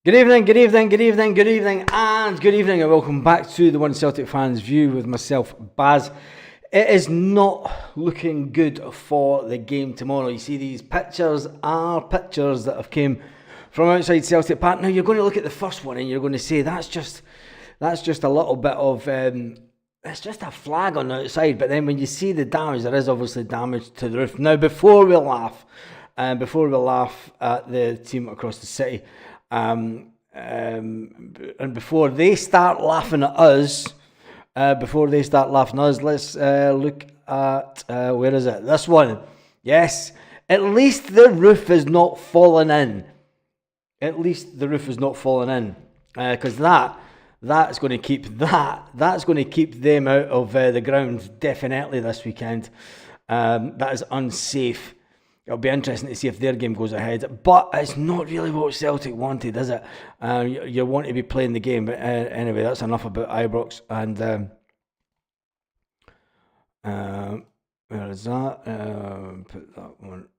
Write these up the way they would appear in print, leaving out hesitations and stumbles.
Good evening, good evening, good evening, good evening, and good evening, and welcome back to the One Celtic Fans View with myself, Baz. It is not looking good for the game tomorrow. You see, these pictures are pictures that have came from outside Celtic Park. Now, you're going to look at the first one and you're going to say that's just a little bit of it's just a flag on the outside. But then when you see the damage, there is obviously damage to the roof. Now, before we laugh at the team across the city. And before they start laughing at us, let's look at, where is it? This one. Yes, at least the roof is not falling in. Because that's going to keep them out of the ground definitely this weekend. That is unsafe. It'll be interesting to see if their game goes ahead, but it's not really what Celtic wanted, is it? You want to be playing the game, but anyway, that's enough about Ibrox. And where is that? Put that one.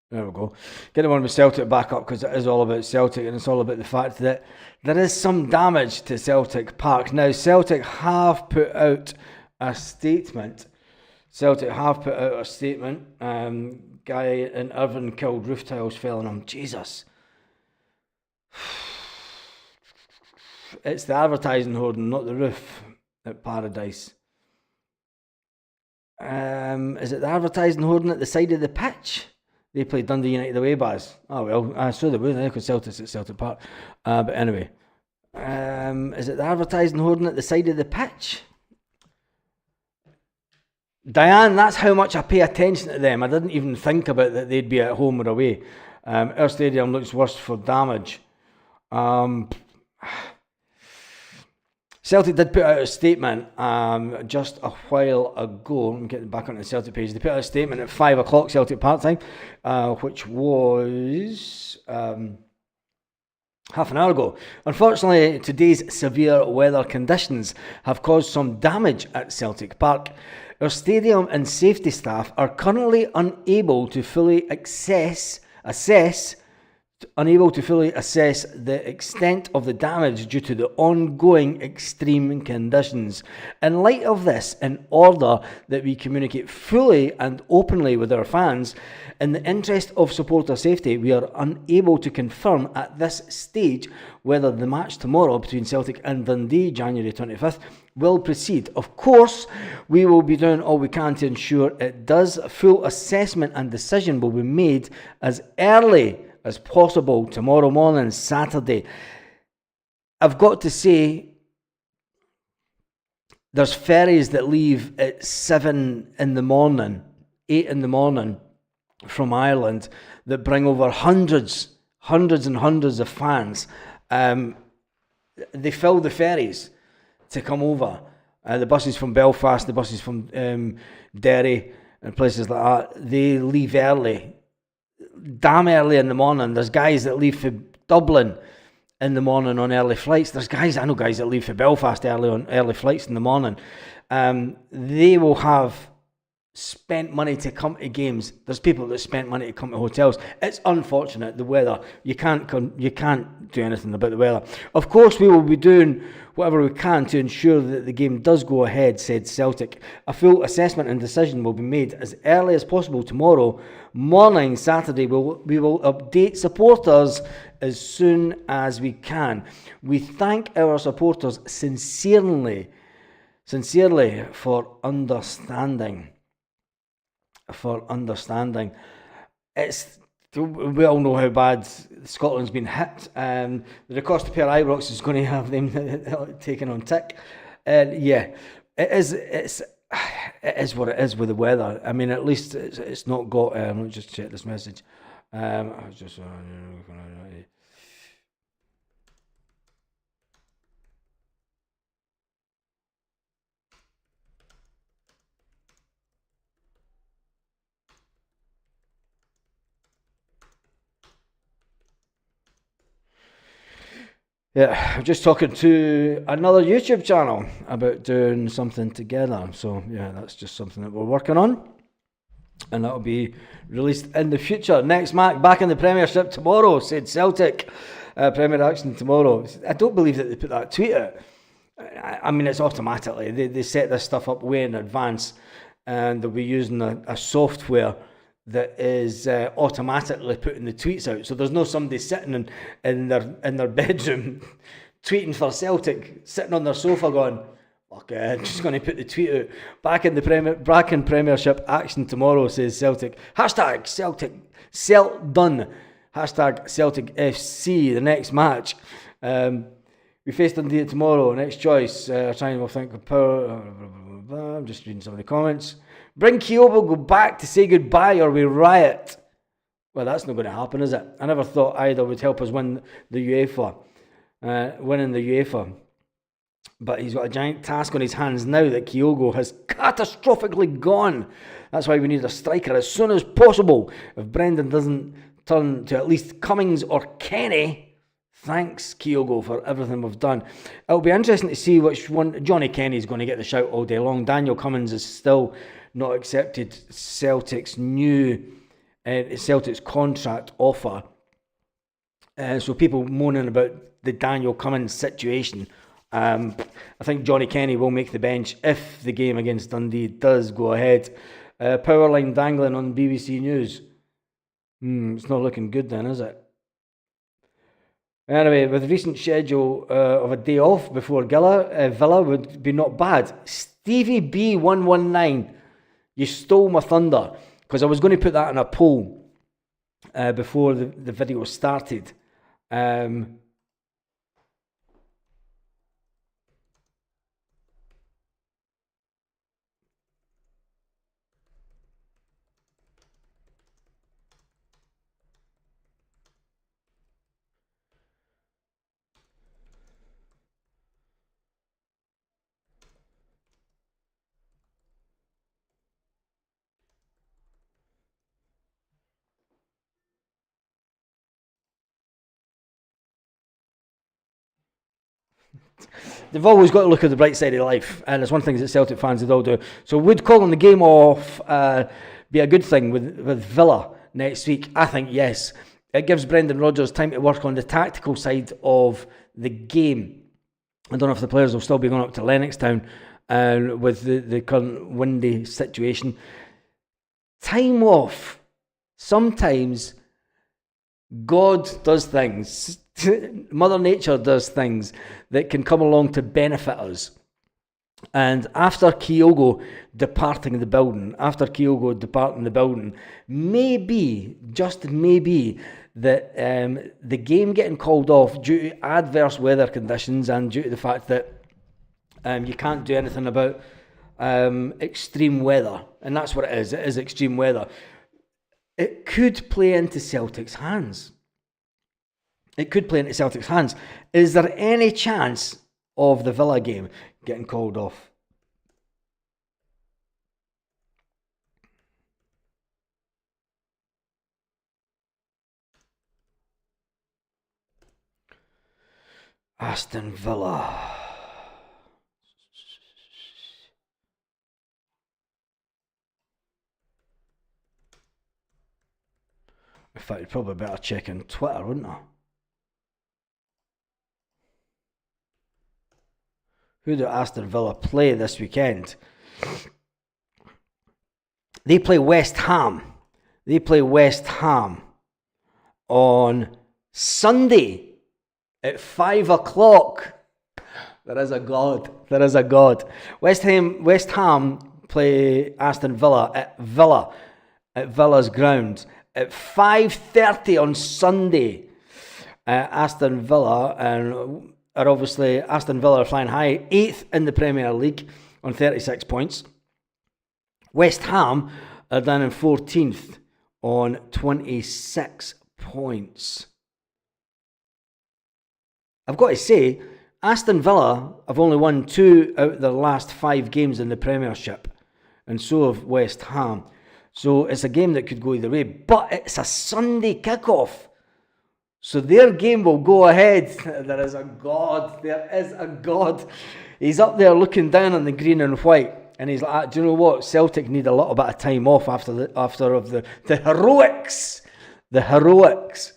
There we go. Get the one with Celtic back up, because it is all about Celtic, and it's all about the fact that there is some damage to Celtic Park. Now, Celtic have put out a statement. Guy in Irvine killed, roof tiles fell on him. Jesus. It's the advertising hoarding, not the roof at Paradise. Is it the advertising hoarding at the side of the pitch? They played Dundee United away, Baz. Oh well, so they would, because Celtic's at Celtic Park. But anyway. Is it the advertising hoarding at the side of the pitch? Diane, that's how much I pay attention to them. I didn't even think about that they'd be at home or away. Our stadium looks worse for damage. Celtic did put out a statement just a while ago. I'm getting back onto the Celtic page. They put out a statement at 5 o'clock Celtic Park time, which was half an hour ago. Unfortunately, today's severe weather conditions have caused some damage at Celtic Park. Our stadium and safety staff are currently unable to fully assess the extent of the damage due to the ongoing extreme conditions. In light of this, in order that we communicate fully and openly with our fans, in the interest of supporter safety, we are unable to confirm at this stage whether the match tomorrow between Celtic and Dundee, January 25th, will proceed. Of course, we will be doing all we can to ensure it does. A full assessment and decision will be made as early as possible tomorrow morning, Saturday. I've got to say, there's ferries that leave at 7 in the morning, 8 in the morning from Ireland that bring over hundreds and hundreds of fans. They fill the ferries to come over. The buses from Belfast, the buses from Derry and places like that, they leave early. Damn early in the morning. There's guys that leave for Dublin in the morning on early flights. I know guys that leave for Belfast on early flights in the morning. They will have spent money to come to games. There's people that spent money to come to hotels. It's unfortunate, the weather. You can't do anything about the weather. Of course, we will be doing whatever we can to ensure that the game does go ahead, said Celtic. A full assessment and decision will be made as early as possible tomorrow morning, Saturday. We will update supporters as soon as we can. We thank our supporters sincerely for understanding. We all know how bad Scotland's been hit. The cost of pair Ibrox is going to have them taken on tick. It is what it is with the weather. I mean, at least it's not got. Let me just check this message. Yeah, I'm just talking to another YouTube channel about doing something together. So yeah, that's just something that we're working on. and that'll be released in the future. Next match, back in the Premiership tomorrow, said Celtic. Premier action tomorrow. I don't believe that they put that tweet out. I mean, it's automatically. They set this stuff up way in advance, and they'll be using a software that is automatically putting the tweets out. So there's no somebody sitting in their bedroom tweeting for Celtic, sitting on their sofa going, okay, I'm just going to put the tweet out. Back in Premiership action tomorrow, says Celtic. Hashtag Celtic done. Hashtag Celtic FC, the next match. We face Dundee tomorrow. Next choice. Trying to think of power. I'm just reading some of the comments. Bring Kyogo, go back to say goodbye or we riot. Well, that's not going to happen, is it? I never thought either would help us win the UEFA. Winning the UEFA. But he's got a giant task on his hands now that Kyogo has catastrophically gone. That's why we need a striker as soon as possible. If Brendan doesn't turn to at least Cummings or Kenny, thanks Kyogo for everything we've done. It'll be interesting to see which one. Johnny Kenny's going to get the shout all day long. Daniel Cummins is still not accepted Celtic's contract offer. So people moaning about the Daniel Cummins situation. I think Johnny Kenny will make the bench if the game against Dundee does go ahead. Powerline dangling on BBC News. It's not looking good then, is it? Anyway, with the recent schedule of a day off before Villa would be not bad. Stevie B119, you stole my thunder, because I was going to put that in a poll before the video started. They've always got to look at the bright side of life, and it's one thing that Celtic fans would all do. So would calling the game off be a good thing with Villa next week? I think yes. It gives Brendan Rodgers time to work on the tactical side of the game. I don't know if the players will still be going up to Lennoxtown with the current windy situation. Time off. Sometimes God does things. Mother Nature does things that can come along to benefit us. And after Kyogo departing the building, maybe, just maybe, that the game getting called off due to adverse weather conditions and due to the fact that you can't do anything about extreme weather, and that's what it is extreme weather. It could play into Celtic's hands. Is there any chance of the Villa game getting called off? Aston Villa. In fact, you'd probably better check on Twitter, wouldn't I? Who do Aston Villa play this weekend? They play West Ham. On Sunday at 5 o'clock. There is a God. West Ham play Aston Villa at Villa's ground at 5:30 on Sunday. Aston Villa are flying high, 8th in the Premier League on 36 points. West Ham are down in 14th on 26 points. I've got to say, Aston Villa have only won 2 out of their last 5 games in the Premiership, and so have West Ham. So it's a game that could go either way, but it's a Sunday kickoff. So their game will go ahead. There is a God. He's up there looking down on the green and white. And he's like, do you know what? Celtic need a little bit of time off after the heroics. The heroics.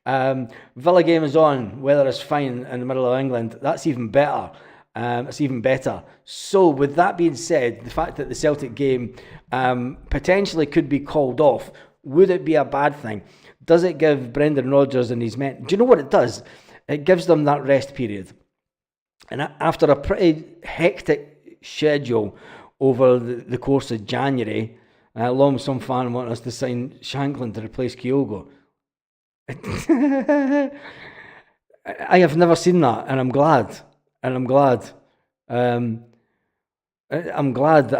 Villa game is on. Weather is fine in the middle of England. That's even better. It's even better. So with that being said, the fact that the Celtic game potentially could be called off, would it be a bad thing? Does it give Brendan Rodgers and his men... Do you know what it does? It gives them that rest period. And after a pretty hectic schedule over the course of January, along with some fan wanting us to sign Shankland to replace Kyogo. I have never seen that, and I'm glad. I'm glad that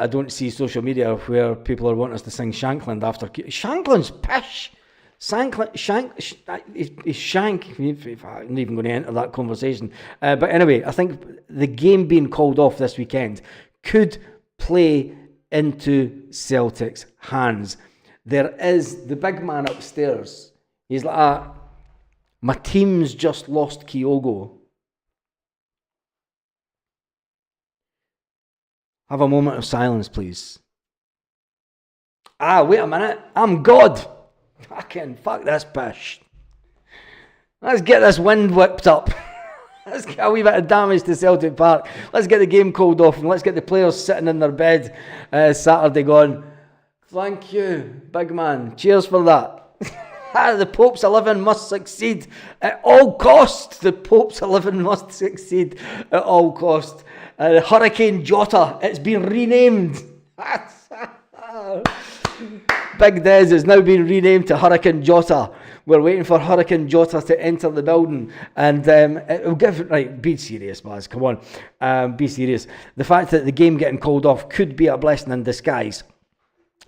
I don't see social media where people are wanting us to sing Shankland after... Shankland's pish! Shank. I'm not even going to enter that conversation. But anyway, I think the game being called off this weekend could play into Celtic's hands. There is the big man upstairs. He's like, my team's just lost Kyogo. Have a moment of silence, please. Wait a minute. I'm God. Fuck this pish. Let's get this wind whipped up. Let's get a wee bit of damage to Celtic Park. Let's get the game called off and let's get the players sitting in their bed Saturday going, thank you, big man. Cheers for that. The Pope's 11 must succeed at all cost. The Pope's 11 must succeed at all cost. Hurricane Jota, it's been renamed. Big Des has now been renamed to Hurricane Jota. We're waiting for Hurricane Jota to enter the building, and it'll give... Right, be serious, Baz, come on. Be serious. The fact that the game getting called off could be a blessing in disguise.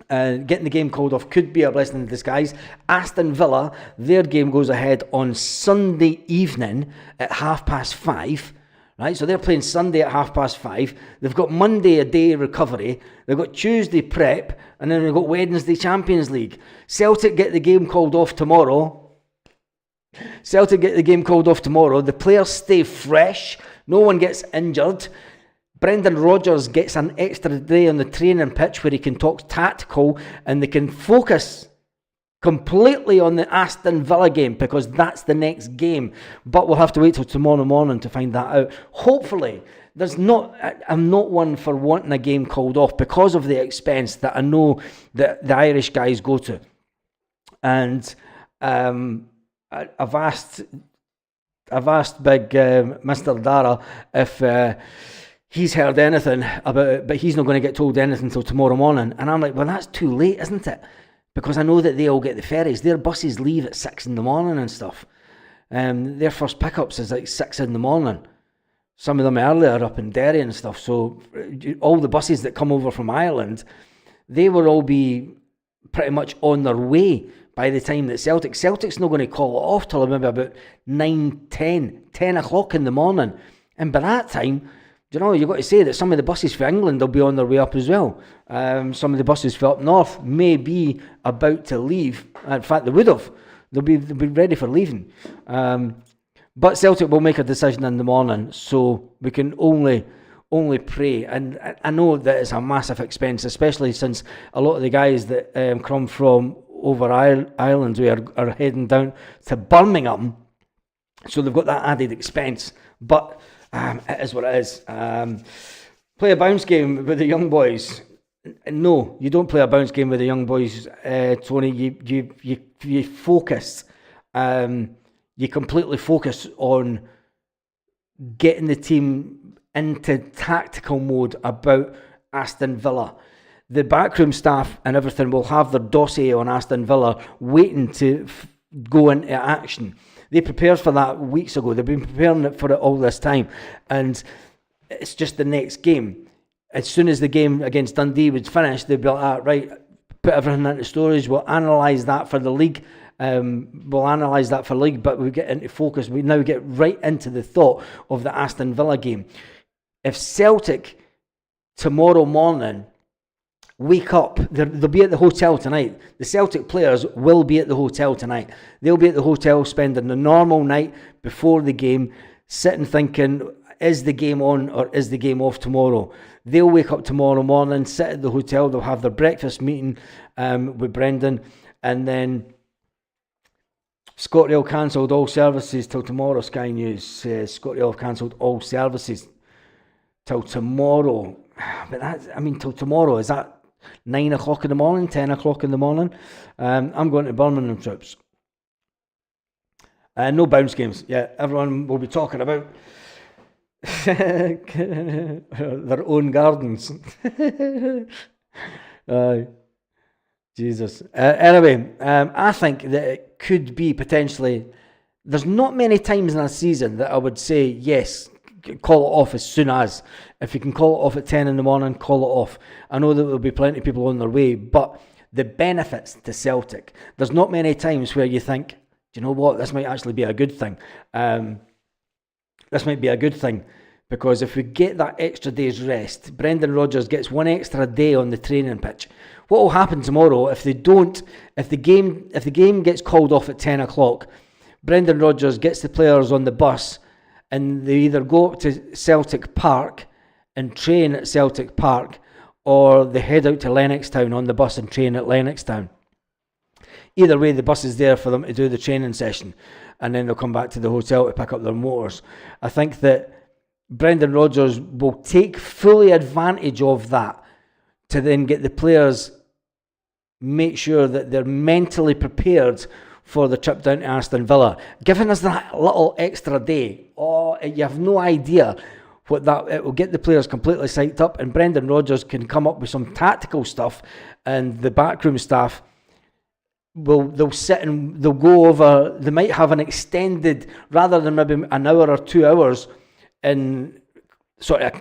Getting the game called off could be a blessing in disguise. Aston Villa, their game goes ahead on Sunday evening at 5:30. Right, so they're playing Sunday at 5:30. They've got Monday a day recovery. They've got Tuesday prep, and then they've got Wednesday Champions League. Celtic get the game called off tomorrow. The players stay fresh. No one gets injured. Brendan Rodgers gets an extra day on the training pitch where he can talk tactical, and they can focus completely on the Aston Villa game because that's the next game. But we'll have to wait till tomorrow morning to find that out. Hopefully, I'm not one for wanting a game called off because of the expense that I know that the Irish guys go to. And I've asked big Mr. Dara if he's heard anything about it, but he's not going to get told anything until tomorrow morning. And I'm like, well, that's too late, isn't it? Because I know that they all get the ferries. Their buses leave at 6 in the morning and stuff. Their first pickups is like 6 in the morning. Some of them earlier up in Derry and stuff. So all the buses that come over from Ireland, they will all be pretty much on their way by the time that Celtic's not going to call it off till maybe about 9, 10 o'clock in the morning. And by that time, you know, you've got to say that some of the buses for England will be on their way up as well. Some of the buses for up north may be about to leave. In fact, they would have. They'll be ready for leaving. But Celtic will make a decision in the morning, so we can only pray. And I know that it's a massive expense, especially since a lot of the guys that come from over Ireland are heading down to Birmingham, so they've got that added expense. But it is what it is. Play a bounce game with the young boys. No, you don't play a bounce game with the young boys, Tony. You focus. You completely focus on getting the team into tactical mode about Aston Villa. The backroom staff and everything will have their dossier on Aston Villa waiting to go into action. They prepared for that weeks ago. They've been preparing for it all this time. And it's just the next game. As soon as the game against Dundee was finished, they'd be like, right, put everything into storage. We'll analyse that for the league. But we get into focus. We now get right into the thought of the Aston Villa game. If Celtic tomorrow morning wake up, they'll be at the hotel tonight. The Celtic players will be at the hotel tonight. They'll be at the hotel spending the normal night before the game, sitting thinking, is the game on or is the game off tomorrow? They'll wake up tomorrow morning, sit at the hotel, they'll have their breakfast meeting with Brendan, and then ScotRail cancelled all services till tomorrow. Sky News says ScotRail have cancelled all services till tomorrow. But that's, I mean, till tomorrow, is that 9 o'clock in the morning, 10 o'clock in the morning? I'm going to Birmingham trips. No bounce games. Yeah, everyone will be talking about their own gardens. Jesus. Anyway, I think that it could be potentially, there's not many times in a season that I would say, yes, call it off as soon as. If you can call it off at 10 in the morning, call it off. I know that there'll be plenty of people on their way, but the benefits to Celtic, there's not many times where you think, do you know what, this might actually be a good thing. This might be a good thing, because if we get that extra day's rest, Brendan Rodgers gets one extra day on the training pitch. What will happen tomorrow if they don't, if the game gets called off at 10 o'clock, Brendan Rodgers gets the players on the bus and they either go up to Celtic Park and train at Celtic Park, or they head out to Lennoxtown on the bus and train at Lennoxtown. Either way, the bus is there for them to do the training session, and then they'll come back to the hotel to pick up their motors. I think that Brendan Rodgers will take fully advantage of that to then get the players, make sure that they're mentally prepared for the trip down to Aston Villa. Giving us that little extra day, you have no idea what that, it will get the players completely psyched up, and Brendan Rodgers can come up with some tactical stuff, and the backroom staff they'll sit and they'll go over, they might have an extended, rather than maybe an hour or 2 hours in sort of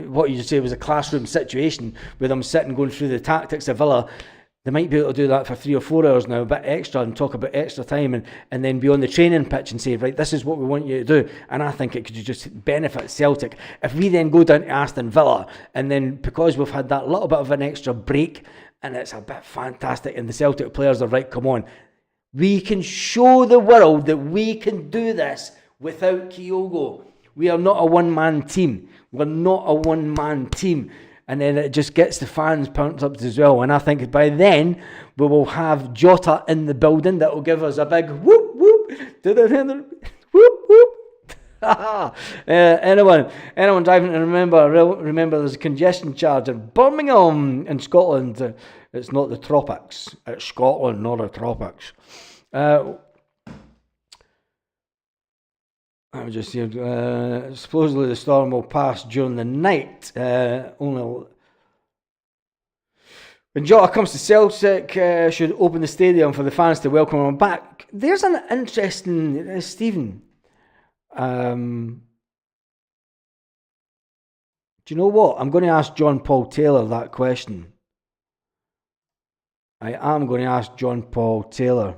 what you say was a classroom situation with them sitting going through the tactics of Villa. They might be able to do that for 3 or 4 hours now, a bit extra, and talk about extra time, and then be on the training pitch and say, right, this is what we want you to do. And I think it could just benefit Celtic. If we then go down to Aston Villa, and then because we've had that little bit of an extra break, and it's a bit fantastic, and the Celtic players are right, come on, we can show the world that we can do this without Kyogo. We are not a one-man team. We're not a one-man team. And then it just gets the fans pumped up as well. And I think by then, we will have Jota in the building. That will give us a big whoop, whoop, whoop, whoop. Anyone driving to remember there's a congestion charge in Birmingham in Scotland. It's not the tropics. It's Scotland, not the tropics. I was just here. Supposedly the storm will pass during the night. Only when Jota comes to Celtic, should open the stadium for the fans to welcome him back. There's an interesting, Stephen. Do you know what? I'm going to ask John Paul Taylor that question. I am going to ask John Paul Taylor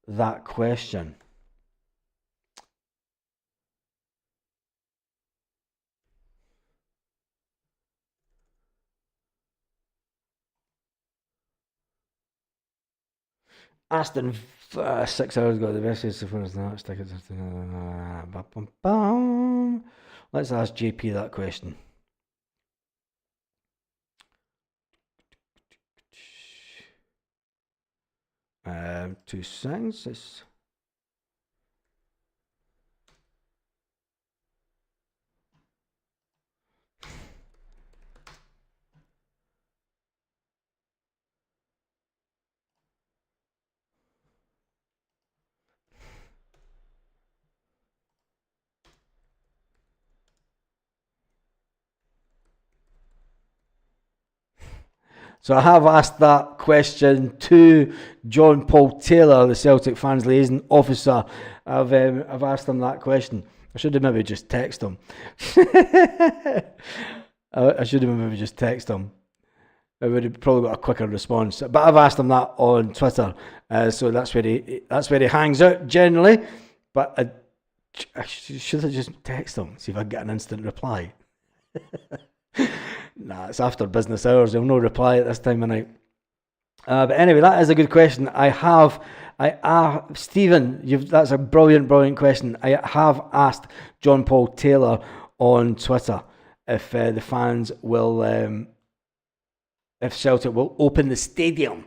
that question. Aston 6 hours ago, the best is for us. Let's ask JP that question. Two seconds. So I have asked that question to John Paul Taylor, the Celtic fans liaison officer. I've asked him that question. I should have maybe just texted him. I should have maybe just texted him. I would have probably got a quicker response. But I've asked him that on Twitter, so that's where he hangs out generally. But I should have just texted him, see if I get an instant reply. Nah, it's after business hours. He'll no reply at this time of night. But anyway, that is a good question. Stephen, that's a brilliant question. I have asked John Paul Taylor on Twitter if the fans will, if Celtic will open the stadium.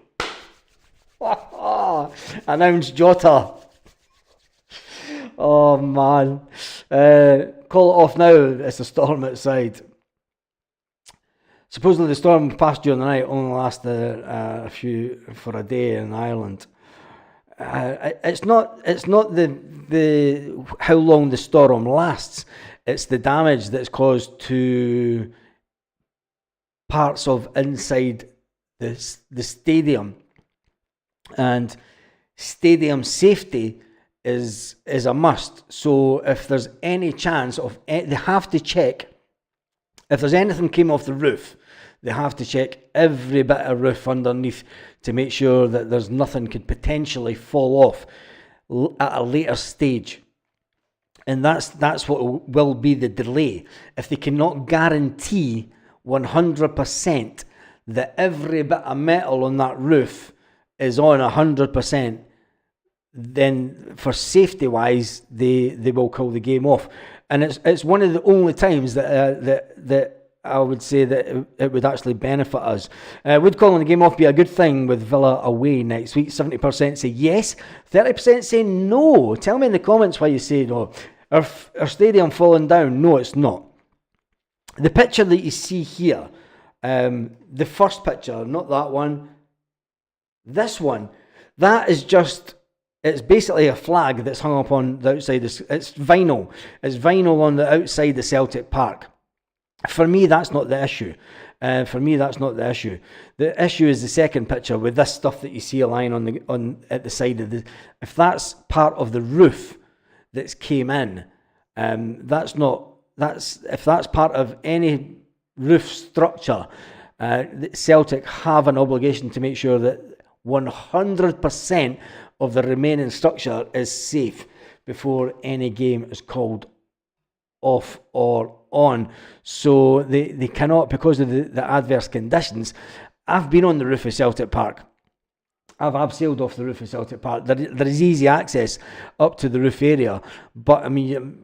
Announce Jota. Oh man. Call it off now. It's a storm outside. Supposedly the storm passed during the night, only lasted for a day in Ireland. It's not the how long the storm lasts. It's the damage that's caused to parts of inside the stadium, and stadium safety is a must. So if there's any chance of, they have to check. If there's anything came off the roof, they have to check every bit of roof underneath to make sure that there's nothing could potentially fall off at a later stage. And that's what will be the delay. If they cannot guarantee 100% that every bit of metal on that roof is on 100%, then for safety wise, they will call the game off. And it's one of the only times that I would say that it would actually benefit us. Would calling the game off be a good thing with Villa away next week? 70% say yes, 30% say no. Tell me in the comments why you say no. Our stadium falling down? No, it's not. The picture that you see here, the first picture, not that one, this one, that is just, it's basically a flag that's hung up on the outside. It's vinyl. It's vinyl on the outside the Celtic Park. For me, that's not the issue. The issue is the second picture with this stuff that you see lying on at the side of the. If that's part of the roof that's came in, if that's part of any roof structure, Celtic have an obligation to make sure that 100% of the remaining structure is safe before any game is called off or on. So they cannot, because of the adverse conditions. I've been on the roof of Celtic Park. I've abseiled off the roof of Celtic Park. There is easy access up to the roof area, but I mean,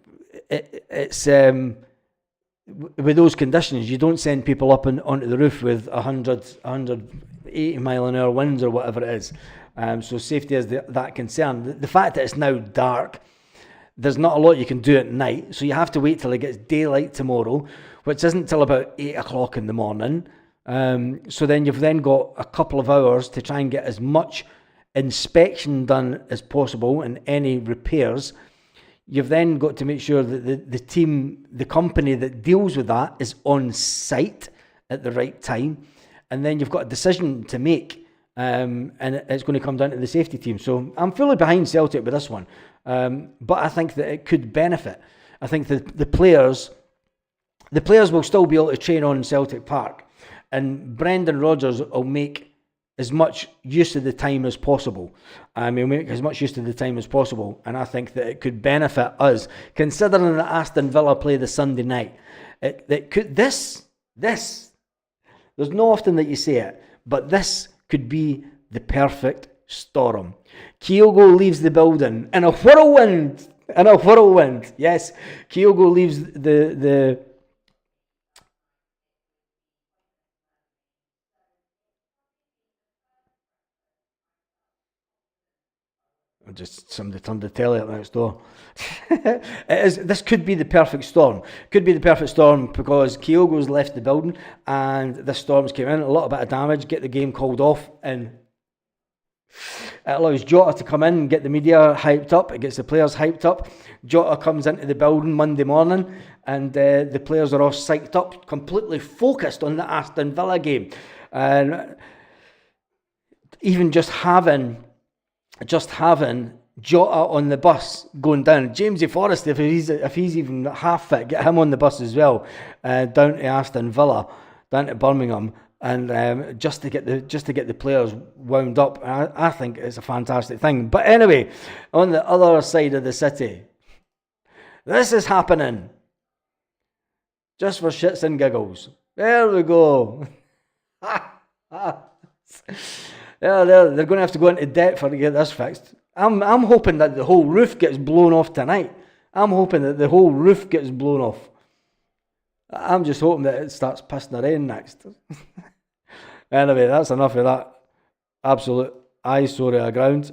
it's with those conditions, you don't send people up onto the roof with 180 mile an hour winds or whatever it is. So safety is that concern. The fact that it's now dark, there's not a lot you can do at night, so you have to wait till it gets daylight tomorrow, which isn't till about 8 o'clock in the morning. So then you've then got a couple of hours to try and get as much inspection done as possible and any repairs. You've then got to make sure that the company that deals with that is on site at the right time. And then you've got a decision to make, and it's going to come down to the safety team. So I'm fully behind Celtic with this one. But I think that it could benefit. I think that the players will still be able to train on Celtic Park. And Brendan Rodgers will make as much use of the time as possible. He'll make as much use of the time as possible. And I think that it could benefit us, considering that Aston Villa play the Sunday night. There's no often that you say it, but this could be the perfect storm. Kyogo leaves the building in a whirlwind. Yes, Kyogo leaves the just somebody turned the telly up next door. This could be the perfect storm. Could be the perfect storm because Kyogo's left the building and the storms came in, a little bit of damage, get the game called off, and it allows Jota to come in and get the media hyped up. It gets the players hyped up. Jota comes into the building Monday morning and the players are all psyched up, completely focused on the Aston Villa game. And even just having Jota on the bus going down, Jamesy Forrest, if he's even half fit, get him on the bus as well, down to Aston Villa, down to Birmingham, and just to get the players wound up. I think it's a fantastic thing. But anyway, on the other side of the city, this is happening just for shits and giggles. There we go. they're going to have to go into debt to get this fixed. I'm hoping that the whole roof gets blown off tonight. I'm hoping that the whole roof gets blown off. I'm just hoping that it starts pissing the rain next. Anyway, that's enough of that absolute eyesore of ground.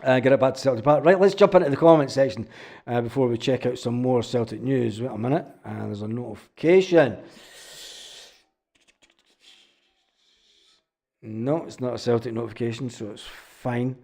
Get it back to Celtic Park. Right, let's jump into the comment section before we check out some more Celtic news. Wait a minute. There's a notification. No, it's not a Celtic notification, so it's fine.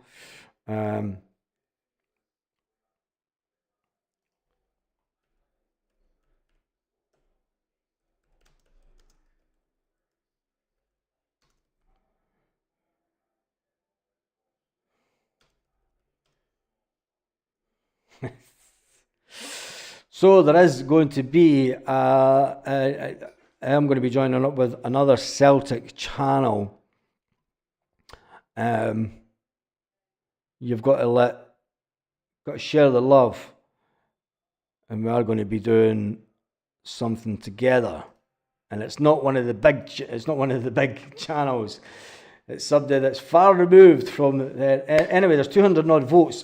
So there is going to be, I am going to be joining up with another Celtic channel. You've got to share the love, and we are going to be doing something together. And it's not one of the big channels. It's something that's far removed from there. Anyway, there's 200 odd votes.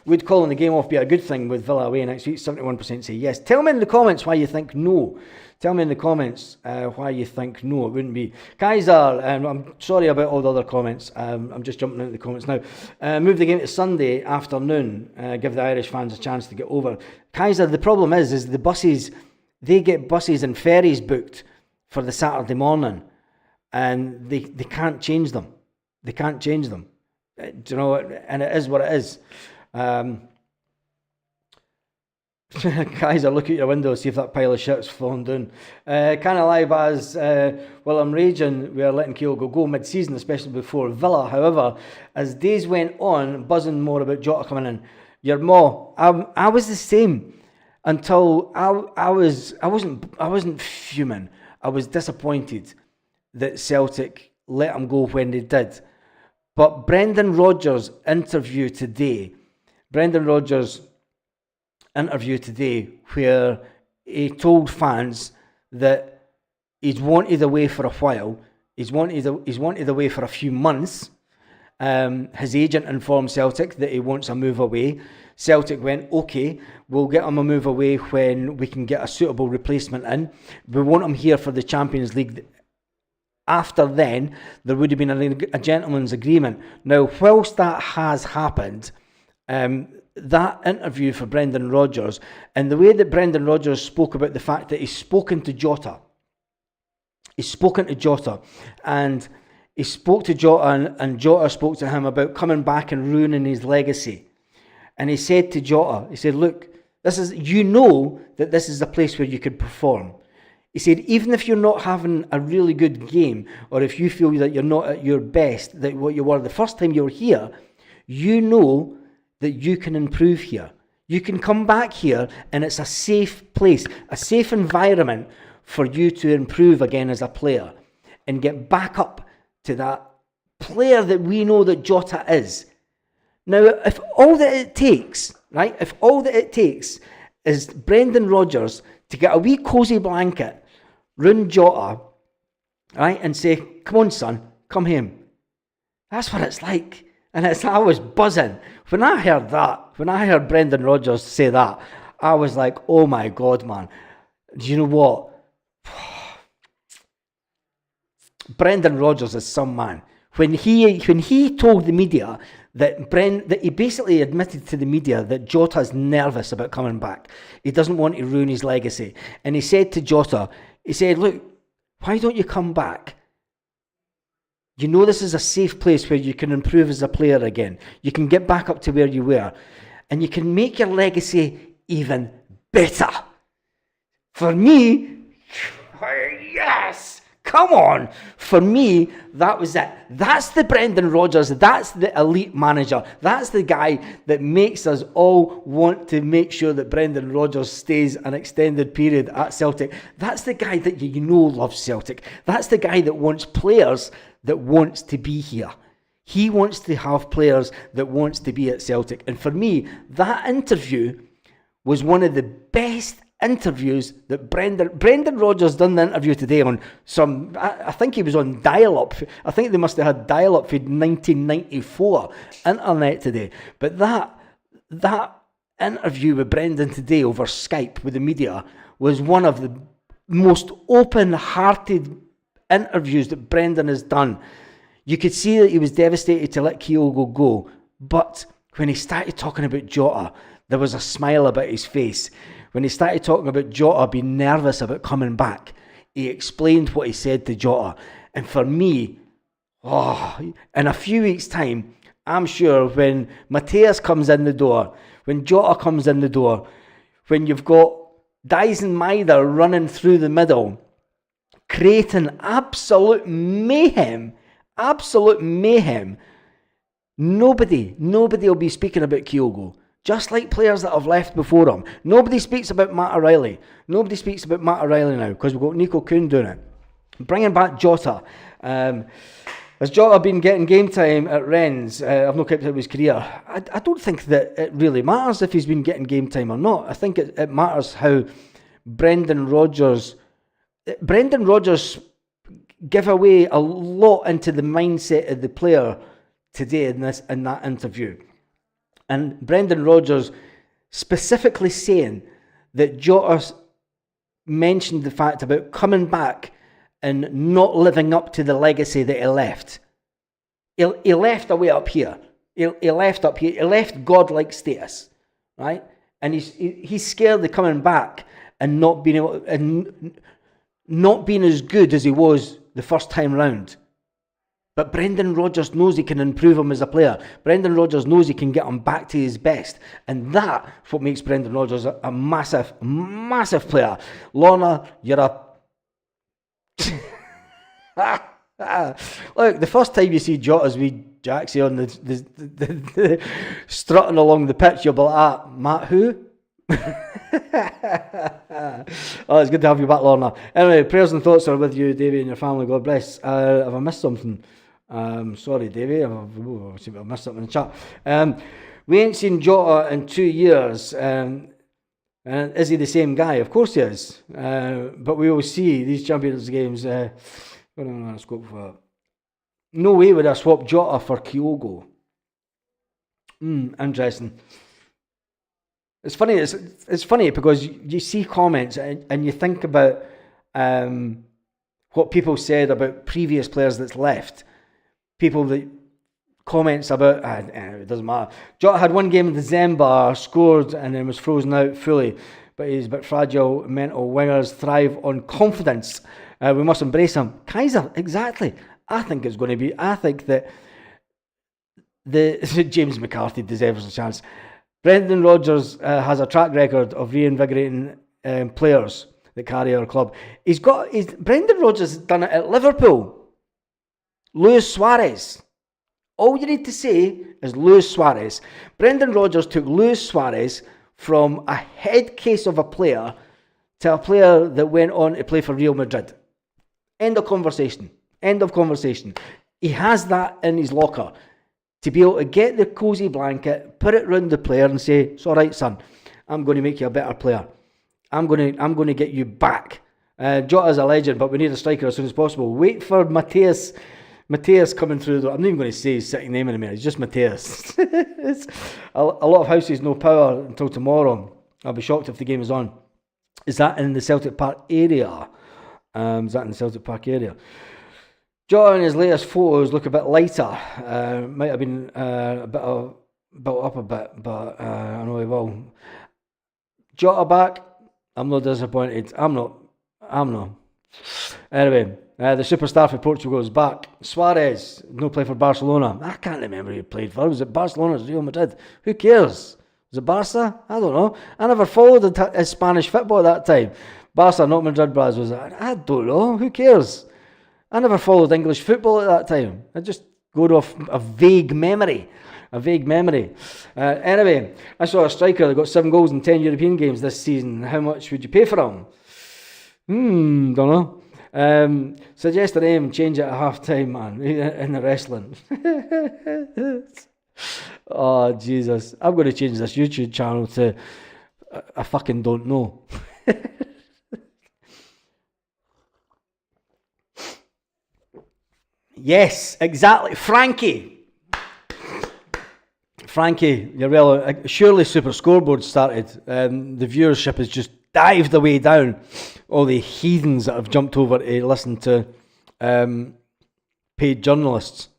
Would calling the game off be a good thing with Villa away next week? 71% say yes. Tell me in the comments why you think no. Tell me in the comments why you think no. It wouldn't be. Kaiser, I'm sorry about all the other comments. I'm just jumping into the comments now. Move the game to Sunday afternoon. Give the Irish fans a chance to get over. Kaiser, the problem is the buses, they get buses and ferries booked for the Saturday morning. And they can't change them. They can't change them. Do you know what? And it is what it is. Guys, look at your window, see if that pile of shit's fallen down. Can I lie, Baz? Well, I'm raging. We are letting Kyogo go mid-season, especially before Villa. However, as days went on, buzzing more about Jota coming in. Your ma, I was the same until I wasn't fuming. I was disappointed that Celtic let him go when they did. But Brendan Rodgers' interview today, where he told fans that he's wanted away for a while, he's wanted away for a few months. His agent informed Celtic that he wants a move away. Celtic went, okay, we'll get him a move away when we can get a suitable replacement in. We want him here for the Champions League. After then, there would have been a gentleman's agreement. Now, whilst that has happened, that interview for Brendan Rodgers, and the way that Brendan Rodgers spoke about the fact that he's spoken to Jota, and he spoke to Jota, and Jota spoke to him about coming back and ruining his legacy. And he said to Jota, he said, look, you know that this is a place where you could perform. He said, even if you're not having a really good game, or if you feel that you're not at your best, that what you were the first time you were here, you know that you can improve here. You can come back here, and it's a safe place, a safe environment for you to improve again as a player and get back up to that player that we know that Jota is. Now, if all that it takes is Brendan Rodgers to get a wee cosy blanket round Jota, right, and say, come on, son, come home. That's what it's like. And I was buzzing. When I heard that, when I heard Brendan Rodgers say that, I was like, oh my God, man. Do you know what? Brendan Rodgers is some man. When he told the media that he basically admitted to the media that Jota's nervous about coming back. He doesn't want to ruin his legacy. And he said to Jota, he said, look, why don't you come back? You know this is a safe place where you can improve as a player again. You can get back up to where you were. And you can make your legacy even better. For me, yes! Come on! For me, that was it. That's the Brendan Rodgers. That's the elite manager. That's the guy that makes us all want to make sure that Brendan Rodgers stays an extended period at Celtic. That's the guy that you know loves Celtic. That's the guy that wants players that wants to be here. He wants to have players that wants to be at Celtic. And for me, that interview was one of the best interviews that Brendan Rodgers done the interview today on some, I think he was on dial-up. I think they must have had dial-up for 1994 internet today. But that interview with Brendan today over Skype with the media was one of the most open-hearted interviews that Brendan has done. You could see that he was devastated to let Kyogo go, but when he started talking about Jota, there was a smile about his face. When he started talking about Jota being nervous about coming back, he explained what he said to Jota. And for me, in a few weeks' time, I'm sure when Mateus comes in the door, when Jota comes in the door, when you've got Dyson Maida running through the middle, creating absolute mayhem, nobody will be speaking about Kyogo. Just like players that have left before him. Nobody speaks about Matt O'Reilly. Nobody speaks about Matt O'Reilly now because we've got Nico Kuhn doing it. Bringing back Jota. Has Jota been getting game time at Rennes? I've not kept up with his career. I don't think that it really matters if he's been getting game time or not. I think it matters how Brendan Rodgers give away a lot into the mindset of the player today in that interview. And Brendan Rodgers specifically saying that Jota mentioned the fact about coming back and not living up to the legacy that he left. He left away up here. He left up here. He left godlike status, right? And he's scared of coming back and not being able, and not being as good as he was the first time round. But Brendan Rodgers knows he can improve him as a player. Brendan Rodgers knows he can get him back to his best. And that's what makes Brendan Rodgers a massive, massive player. Lorna, you're a... Look, the first time you see Jota's wee Jaxie on the strutting along the pitch, you'll be like, Matt who? Oh, it's good to have you back, Lorna. Anyway, prayers and thoughts are with you, Davey, and your family. God bless. Have I missed something? Sorry, Davey. I've missed something in the chat. We ain't seen Jota in 2 years. And is he the same guy? Of course he is. But we will see these Champions games. No way would I swap Jota for Kyogo. Interesting. It's funny. It's funny because you see comments and you think about what people said about previous players that's left. People that comments about it doesn't matter. Jota had one game in December, scored and then was frozen out fully. But he's a bit fragile. Mental wingers thrive on confidence. We must embrace him. Kaiser, exactly. I think that James McCarthy deserves a chance. Brendan Rodgers has a track record of reinvigorating players that carry our club. Brendan Rodgers has done it at Liverpool. Luis Suarez. All you need to say is Luis Suarez. Brendan Rodgers took Luis Suarez from a head case of a player to a player that went on to play for Real Madrid. End of conversation. He has that in his locker. To be able to get the cosy blanket, put it round the player and say, it's all right, son, I'm going to make you a better player. I'm going to get you back. Jota's a legend, but we need a striker as soon as possible. Wait for Mateus coming through. I'm not even going to say his second name in a minute. It's just Mateus. A lot of houses no power until tomorrow. I'll be shocked if the game is on. Is that in the Celtic Park area? Jota in his latest photos look a bit lighter. Might have been a bit built up a bit, but I know he will. Jota back. I'm not disappointed. I'm not. Anyway, the superstar for Portugal is back. Suarez, no play for Barcelona. I can't remember who he played for. Was it Barcelona or Real Madrid? Who cares? Was it Barca? I don't know. I never followed Spanish football at that time. Barca, not Madrid, Braz, was it? I don't know. Who cares? I never followed English football at that time. I just go off a vague memory. Anyway, I saw a striker that got 7 goals in 10 European games this season. How much would you pay for him? Don't know. Suggest a name, change it at half time, man, in the wrestling. Oh, Jesus. I'm going to change this YouTube channel to I fucking don't know. Yes, exactly. Frankie, you're well. Surely Super Scoreboard started. The viewership has just dived away down. All the heathens that have jumped over to listen to paid journalists.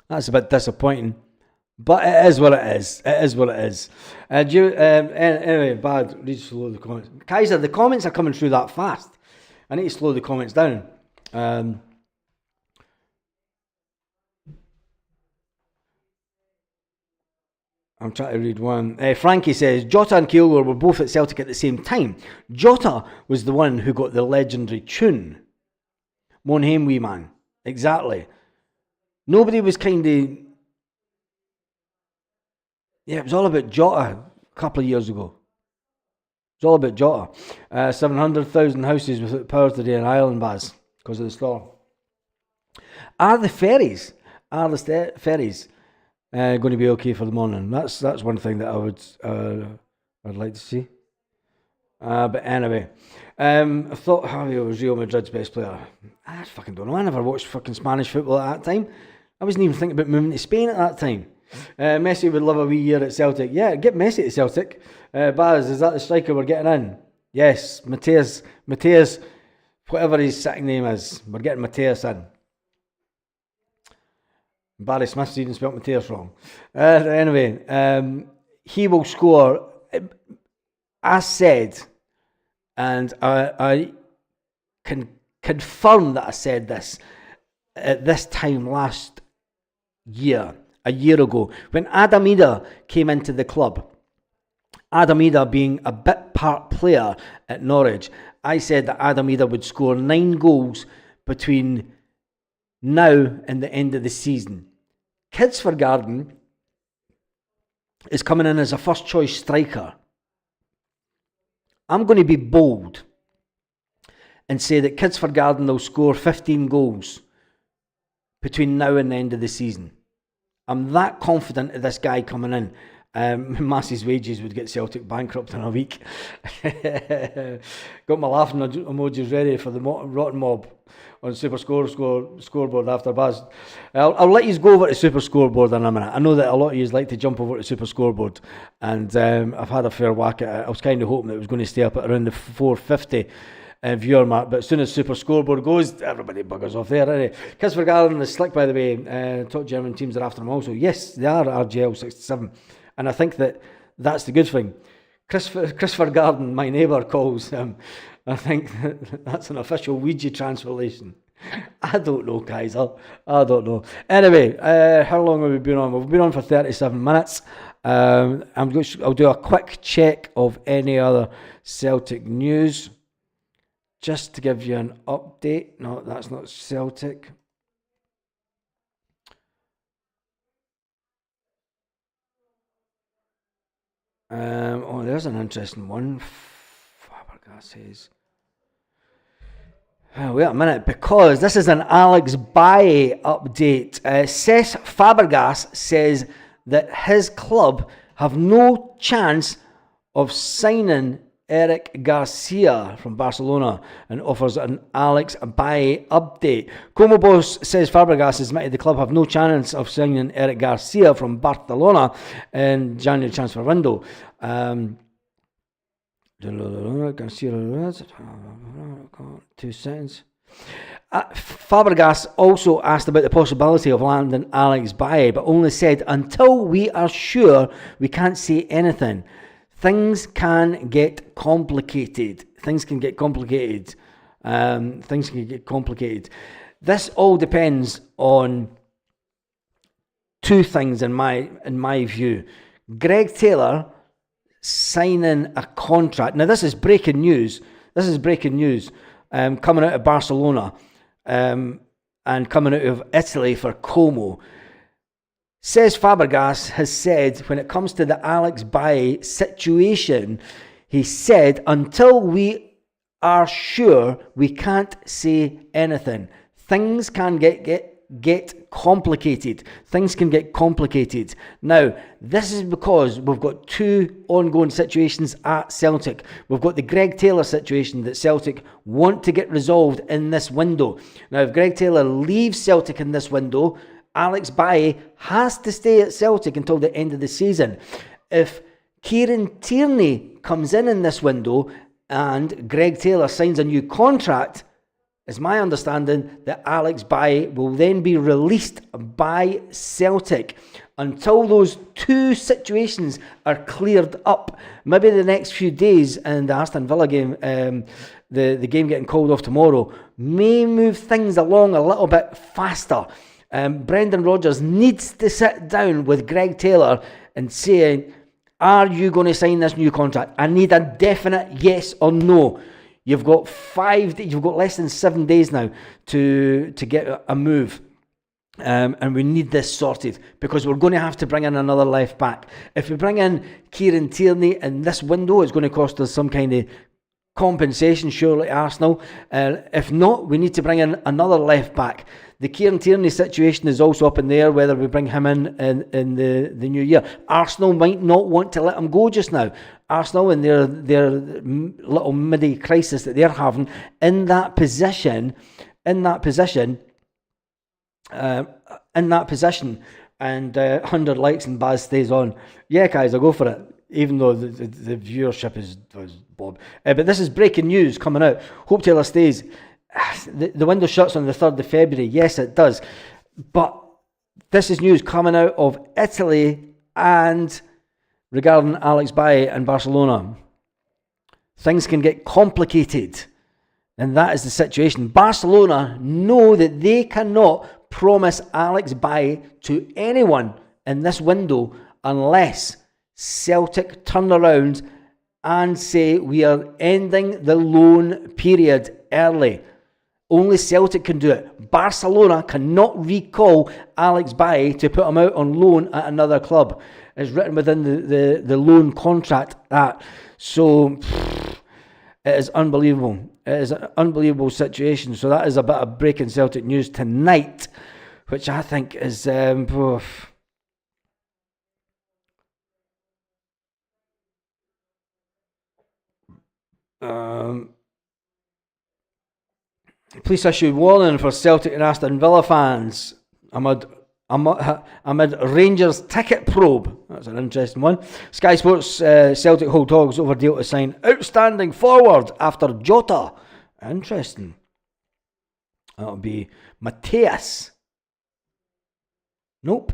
That's a bit disappointing. But it is what it is. It is what it is. Anyway, bad. Read slow the comments. Kaiser, the comments are coming through that fast. I need to slow the comments down. I'm trying to read one. Frankie says, Jota and Keogher were both at Celtic at the same time. Jota was the one who got the legendary tune. Moan hame, wee man. Exactly. Nobody was kind of... Yeah, it was all about Jota a couple of years ago. It was all about Jota. 700,000 houses without power today in Ireland, Baz, because of the storm. Are the ferries going to be okay for the morning? That's one thing that I would I'd like to see. But anyway, I thought Javier was Real Madrid's best player. I fucking don't know. I never watched fucking Spanish football at that time. I wasn't even thinking about moving to Spain at that time. Messi would love a wee year at Celtic. Yeah, get Messi to Celtic. Baz, is that the striker we're getting in? Yes, Mateus, whatever his second name is, we're getting Mateus in. Barry Smith's even spelled Mateus wrong. Anyway, he will score. As said, and I can confirm that I said this at this time last year, a year ago, when Adam Ida came into the club. Adam Ida being a bit part player at Norwich, I said that Adam Ida would score 9 goals between now and the end of the season. Kidsford is coming in as a first choice striker. I'm going to be bold and say that Kidsford will score 15 goals between now and the end of the season. I'm that confident of this guy coming in. Massey's wages would get Celtic bankrupt in a week. Got my laughing emojis ready for the rotten mob on Super Scoreboard after Baz. I'll let you go over to Super Scoreboard in a minute. I know that a lot of you like to jump over to Super Scoreboard, and I've had a fair whack at it. I was kind of hoping that it was going to stay up at around the 450 viewer mark, but as soon as Super Scoreboard goes, everybody buggers off there, isn't it? Kidsford is slick, by the way. Top German teams are after them also. Yes, they are, RGL 67. And I think that's the good thing. Christopher Garden, my neighbour, calls him. I think that's an official Ouija translation. I don't know, Kaiser. I don't know. Anyway, how long have we been on? We've been on for 37 minutes. I'll do a quick check of any other Celtic news. Just to give you an update. No, that's not Celtic. There's an interesting one. Fabregas says, wait a minute, because this is an Alex Bailly update. Cesc Fabregas says that his club have no chance of signing Eric Garcia from Barcelona and offers an Alex Bailly update. Como Boss says Fabregas has admitted the club have no chance of signing Eric Garcia from Barcelona in January transfer window. Garcia, 2 seconds. Fabregas also asked about the possibility of landing Alex Bailly, but only said, until we are sure, we can't say anything. Things can get complicated. This all depends on 2 things in my view. Greg Taylor signing a contract. Now this is breaking news. Coming out of Barcelona and coming out of Italy for Como. Says Fabregas has said when it comes to the Alex Bailly situation, he said, until we are sure, we can't say anything. Things can get get complicated. Things can get complicated. Now, this is because we've got two ongoing situations at Celtic. We've got the Greg Taylor situation that Celtic want to get resolved in this window. Now, if Greg Taylor leaves Celtic in this window, Alex Bailly has to stay at Celtic until the end of the season. If Kieran Tierney comes in this window and Greg Taylor signs a new contract, it's my understanding that Alex Bailly will then be released by Celtic until those two situations are cleared up. Maybe the next few days in the Aston Villa game, the game getting called off tomorrow, may move things along a little bit faster. Brendan Rodgers needs to sit down with Greg Taylor and say, are you going to sign this new contract? I need a definite yes or no. You've got you've got less than 7 days now to get a move. And we need this sorted because we're going to have to bring in another left back. If we bring in Kieran Tierney in this window, it's going to cost us some kind of compensation, surely, Arsenal. If not, we need to bring in another left back. The Kieran Tierney situation is also up in the air whether we bring him in the new year. Arsenal might not want to let him go just now. Arsenal and their little midi crisis that they're having in that position, and 100 likes and Baz stays on. Yeah, guys, I'll go for it. Even though the viewership is Bob. But this is breaking news coming out. Hope Taylor stays. The window shuts on the 3rd of February. Yes, it does. But this is news coming out of Italy and regarding Alex Bailly and Barcelona. Things can get complicated. And that is the situation. Barcelona know that they cannot promise Alex Bailly to anyone in this window unless Celtic turn around and say we are ending the loan period early. Only Celtic can do it. Barcelona cannot recall Alex Bailly to put him out on loan at another club. It's written within the loan contract. So it is unbelievable. It is an unbelievable situation. So that is a bit of breaking Celtic news tonight, which I think is police issued warning for Celtic and Aston Villa fans amid Rangers ticket probe. That's an interesting one. Sky Sports Celtic hold talks over deal to sign outstanding forward after Jota. Interesting. That'll be Mateus. Nope.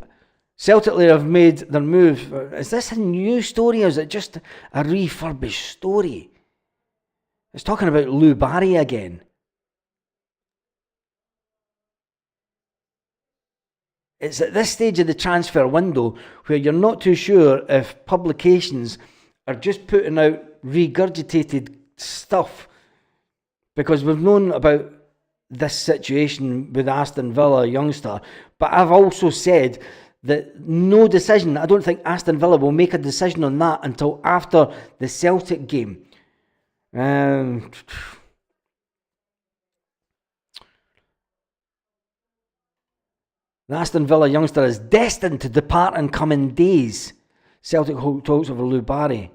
Celtic have made their move. Is this a new story or is it just a refurbished story? It's talking about Lou Barry again. It's at this stage of the transfer window where you're not too sure if publications are just putting out regurgitated stuff, because we've known about this situation with Aston Villa youngster, but I've also said that no decision, I don't think Aston Villa will make a decision on that until after the Celtic game. The Aston Villa youngster is destined to depart in coming days. Celtic talks over Lou Barry.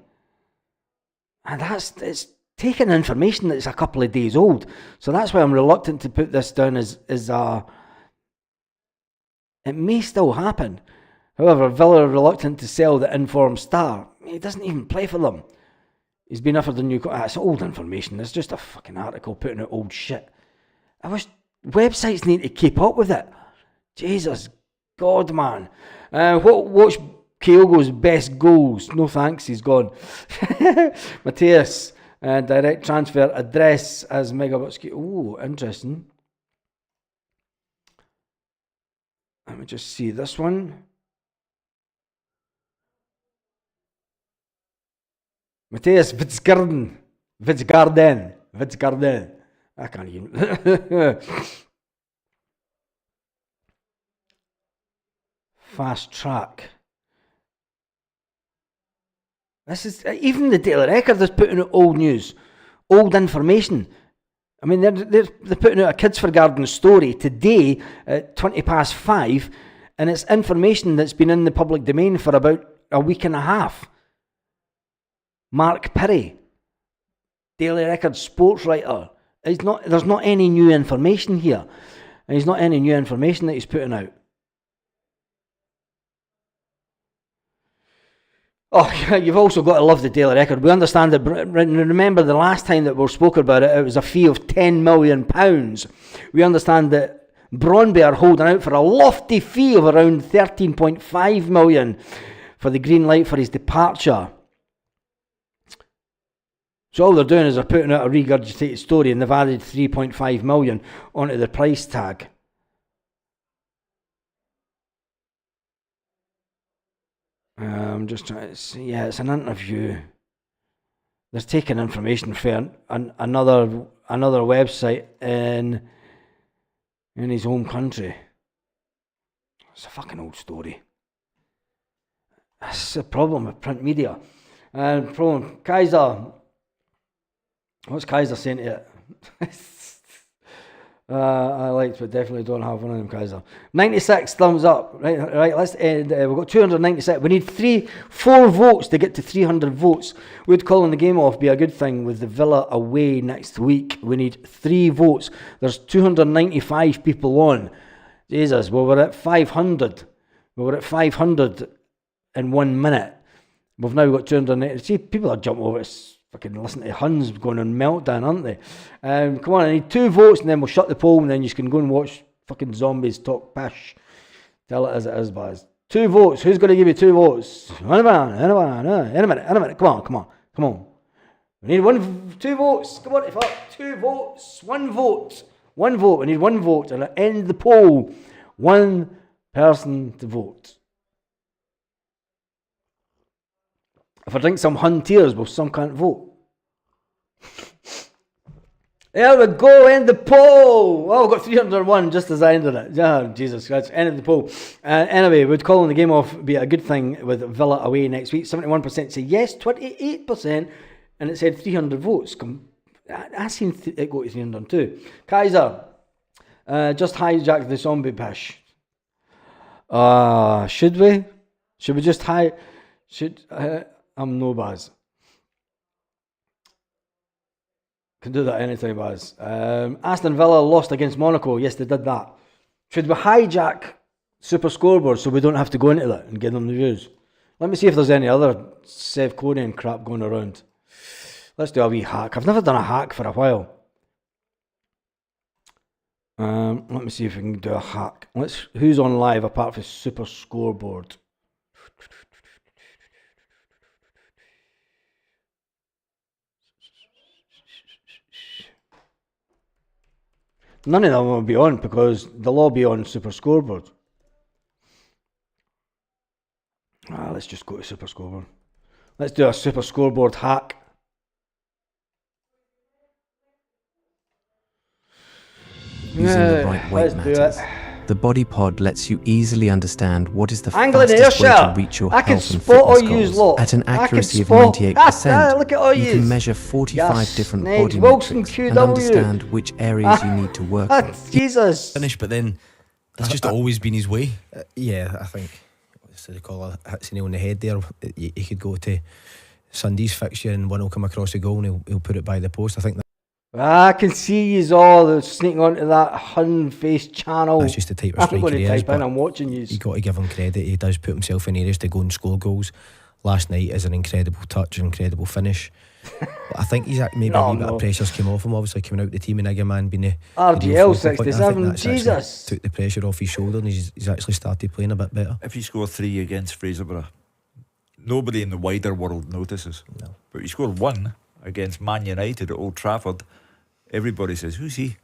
And it's taking information that's a couple of days old. So that's why I'm reluctant to put this down as it may still happen. However, Villa are reluctant to sell the informed star. He doesn't even play for them. He's been offered a new... It's old information. It's just a fucking article putting out old shit. I wish websites need to keep up with it. Jesus God, man. What's Kyogo's best goals? No thanks, he's gone. Mateus, direct transfer address as Megabucks. Oh, interesting. Let me just see this one. Mateus Witzgarden. I can't even. Fast track. This is even the Daily Record is putting out old news, old information. I mean, they're putting out a Kids for Garden story today at 5:20, and it's information that's been in the public domain for about a week and a half. Mark Perry, Daily Record sports writer. There's not any new information here. And there's not any new information that he's putting out. Oh, you've also got to love the Daily Record. We understand that, remember the last time that we spoke about it, it was a fee of £10 million. We understand that Brøndby are holding out for a lofty fee of around 13.5 million for the green light for his departure. So all they're doing is they're putting out a regurgitated story, and they've added 3.5 million onto the price tag. I'm just trying to see. Yeah, it's an interview. They're taking information from another website in his home country. It's a fucking old story. That's the problem with print media. And problem, Kaiser. What's Kaiser saying to it? I liked, but definitely don't have one of them, Kaiser. 96 thumbs up. Right. Let's end. We've got 296. We need 4 votes to get to 300 votes. Would calling the game off be a good thing with the Villa away next week? We need 3 votes. There's 295 people on. Jesus, well, we're at 500. We were at 500 in 1 minute. We've now got 290. See, people are jumping over it. Fucking listen to Huns going on meltdown, aren't they? Come on, I need 2 votes, and then we'll shut the poll, and then you can go and watch fucking zombies talk pish. Tell it as it is, Baz. 2 votes. Who's going to give you 2 votes? In a minute. Come on. We need 2 votes. Come on, 2 votes. 1 vote. 1 vote. We need 1 vote, and I'll end the poll. 1 person to vote. If I drink some Hun tears, well, some can't vote. There we go, end the poll. Oh, we've got 301 just as I ended it. Oh, Jesus Christ, ended the poll. Anyway, would calling the game off be a good thing with Villa away next week? 71% say yes, 28%, and it said 300 votes. I seen it go to 302. Kaiser, just hijack the zombie pish. Should we? Should we just I'm no Baz. Can do that anytime, Baz. Aston Villa lost against Monaco. Yes, they did that. Should we hijack Super Scoreboard so we don't have to go into that and give them the views? Let me see if there's any other Sev Conian crap going around. Let's do a wee hack. I've never done a hack for a while. Let me see if we can do a hack. Who's on live apart from Super Scoreboard? None of them will be on because they'll all be on Super Scoreboard. Let's just go to Super Scoreboard. Let's do a Super Scoreboard hack. Using the right weight matters. The Body Pod lets you easily understand what is the fastest way to reach your health and fitness goals. At an accuracy of 98%, you can measure 45 different body metrics and understand which areas you need to work on. Jesus. Finish, but then that's just always been his way. Yeah, I think they call it hits the nail on the head there. He could go to Sunday's fixture and one will come across the goal and he'll put it by the post. I think I can see you all sneaking onto that Hun-faced channel. That's just the type of striker he is. I'm watching you. You've got to give him credit. He does put himself in areas to go and score goals. Last night is an incredible touch, an incredible finish. I think he's maybe a bit of pressure's came off him, obviously coming out the team and Igaman being the RGL 67. Jesus, took the pressure off his shoulder and he's actually started playing a bit better. If you score 3 against Fraserburgh, nobody in the wider world notices. No. But you score 1 against Man United at Old Trafford, everybody says, who's he?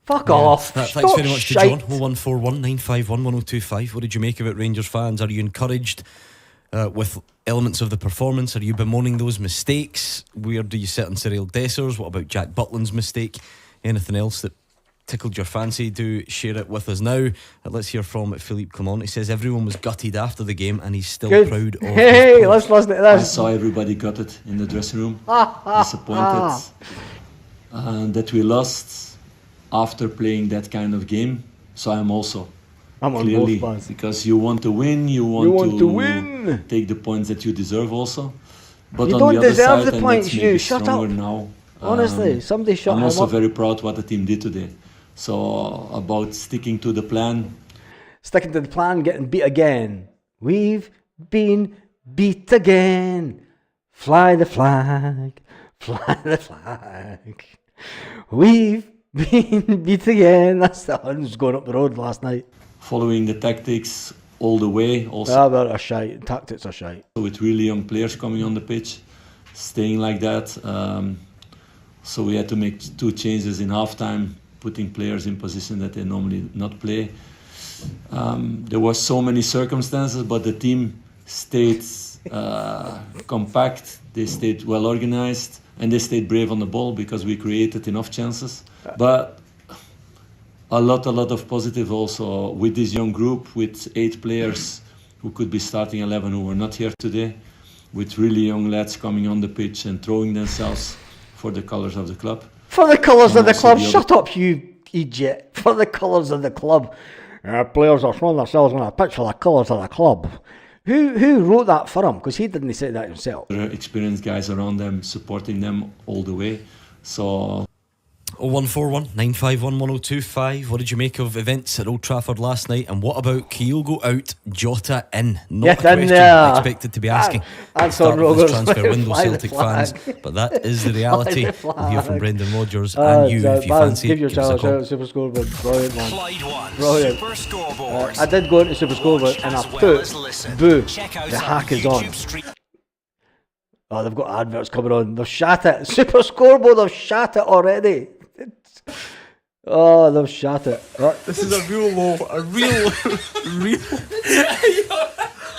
Fuck off. Thanks very much to John. 0141951 951 1025. What did you make of it, Rangers fans? Are you encouraged with elements of the performance? Are you bemoaning those mistakes? Where do you sit on Cyril Dessers? What about Jack Butland's mistake? Anything else that tickled your fancy? Do share it with us now. Let's hear from Philippe Clement. He says everyone was gutted after the game and he's still proud of Hey, let's listen to this. I saw everybody gutted in the dressing room. Disappointed. that we lost after playing that kind of game. So I'm on both sides. because you want to win, you want to win, take the points that you deserve also. But you on don't the other deserve side, the points, you shut up. Now, honestly, somebody shut I'm him also up. very proud what the team did today. So about sticking to the plan. Sticking to the plan, getting beat again. We've been beat again. Fly the flag, fly the flag. We've been beat again. That's the Huns going up the road last night. Following the tactics all the way. Also, they're shite. Tactics are shite. With really young players coming on the pitch, staying like that. So we had to make 2 changes in halftime, putting players in position that they normally not play. There were so many circumstances, but the team stayed compact. They stayed well organized, and they stayed brave on the ball because we created enough chances. But a lot of positive also with this young group, with 8 players who could be starting 11 who were not here today, with really young lads coming on the pitch and throwing themselves for the colours of the club. For the colours of the club? Shut up, you idiot. For the colours of the club. Players are throwing themselves on a pitch for the colours of the club. Who wrote that for him? Because he didn't say that himself. There are experienced guys around them, supporting them all the way. So 0141 951 1025. What did you make of events at Old Trafford last night? And what about Kyogo out, Jota in? Not a question I expected to be asking at the start of this transfer window, Celtic fans. But that is the reality. We'll hear from Brendan Rodgers and you if you fancy it. Give your channel a shout out, Super Scoreboard. Brilliant, man. Brilliant. Super Scoreboard. I did go into Super Scoreboard and I put, boo, the hack is on. Oh, they've got adverts coming on. They've shat it. Super Scoreboard, they've shat it already. Oh, they've shat it. Right. This is a real low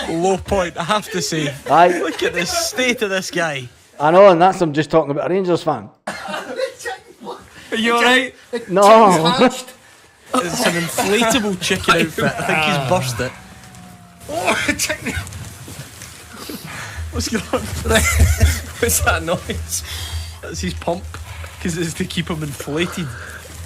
low point, I have to say. Aye. Look at the state of this guy. I know, and that's him just talking about a Rangers fan. Are you alright? No. It's an inflatable chicken outfit. I think he's burst it. What's going on? What's that noise? That's his pump, because it's to keep him inflated.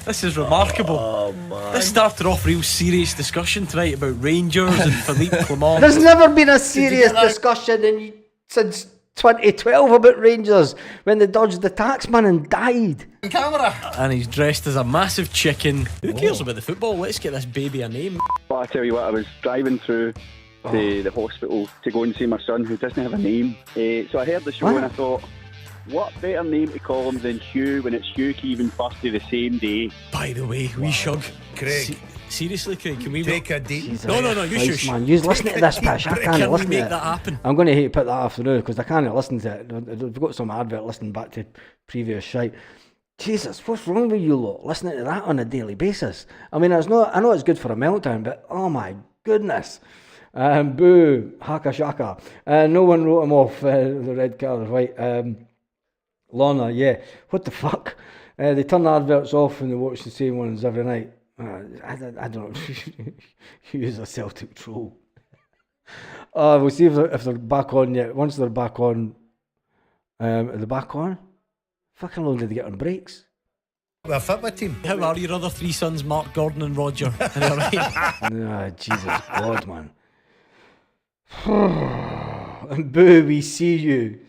This is remarkable. Oh, man. This started off real serious discussion tonight about Rangers and Philippe Clement. There's never been a serious discussion since 2012 about Rangers when they dodged the taxman and died. Camera. And he's dressed as a massive chicken. Who cares about the football? Let's get this baby a name. Well, I tell you what, I was driving through to the hospital to go and see my son who doesn't have a name. So I heard the show and I thought, what better name to call him than Hugh when it's Hugh Keevan Busty the same day? By the way, we shug. Craig. Seriously, Craig, can we take a deep... Jesus No, you Christ, shush. Man, you listening to this pitch. I can't listen to it. Can we make that happen? I'm going to hate to put that off the road because I can't listen to it. We've got some advert listening back to previous shite. Jesus, what's wrong with you lot listening to that on a daily basis? I mean, I know it's good for a meltdown, but oh my goodness. Boo, haka shaka. No one wrote him off the red card, right? Lorna, yeah. What the fuck? They turn the adverts off and they watch the same ones every night. I don't know. Use a Celtic troll. We'll see if they're back on yet. Once they're back on, are they back on? Fucking long did they get on breaks? We're fit with team. How are your other 3 sons, Mark, Gordon and Roger? Are they alright? Jesus God, man. And boo, we see you.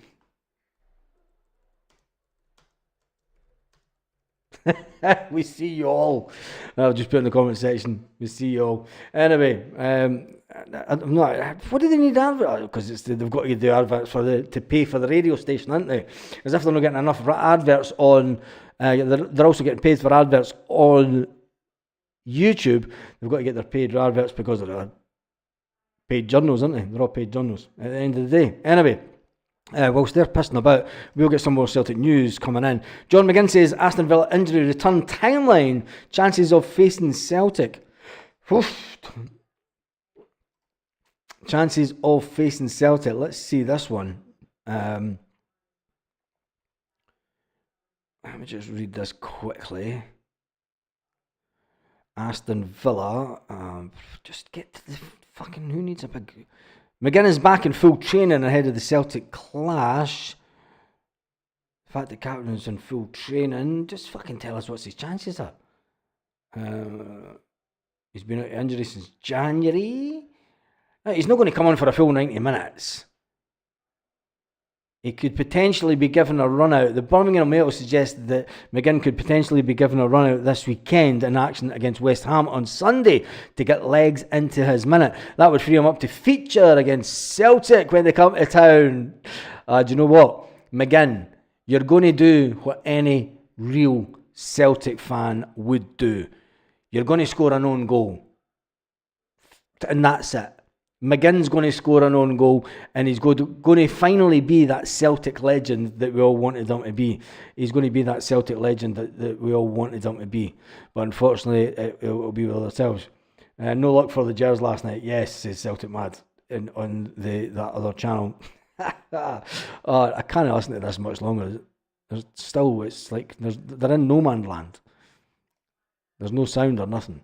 We see you all. I'll just put in the comment section. We see you all. Anyway, I'm not. What do they need adverts? Because they've got to do adverts to pay for the radio station, aren't they? As if they're not getting enough adverts on. They're also getting paid for adverts on YouTube. They've got to get their paid adverts because they're paid journals, aren't they? They're all paid journals at the end of the day. Anyway. Whilst they're pissing about, we'll get some more Celtic news coming in. John McGinn says Aston Villa injury return timeline, chances of facing Celtic. Oof. Chances of facing Celtic. Let's see this one. Let me just read this quickly. Aston Villa. Just get to the fucking. Who needs a big. McGinn is back in full training ahead of the Celtic clash. The fact the captain's in full training, just fucking tell us what's his chances are. He's been out of injury since January. No, he's not going to come on for a full 90 minutes. He could potentially be given a run out. The Birmingham Mail suggested that McGinn could potentially be given a run out this weekend in action against West Ham on Sunday to get legs into his minute. That would free him up to feature against Celtic when they come to town. Do you know what? McGinn, you're going to do what any real Celtic fan would do. You're going to score an own goal. And that's it. McGinn's going to score an own goal, and he's going to finally be that Celtic legend that we all wanted him to be. He's going to be that Celtic legend that we all wanted him to be. But unfortunately, it'll be with ourselves. No luck for the Gers last night. Yes, says Celtic Mad on that other channel. I can't listen to this much longer. It's like they're in no man's land. There's no sound or nothing.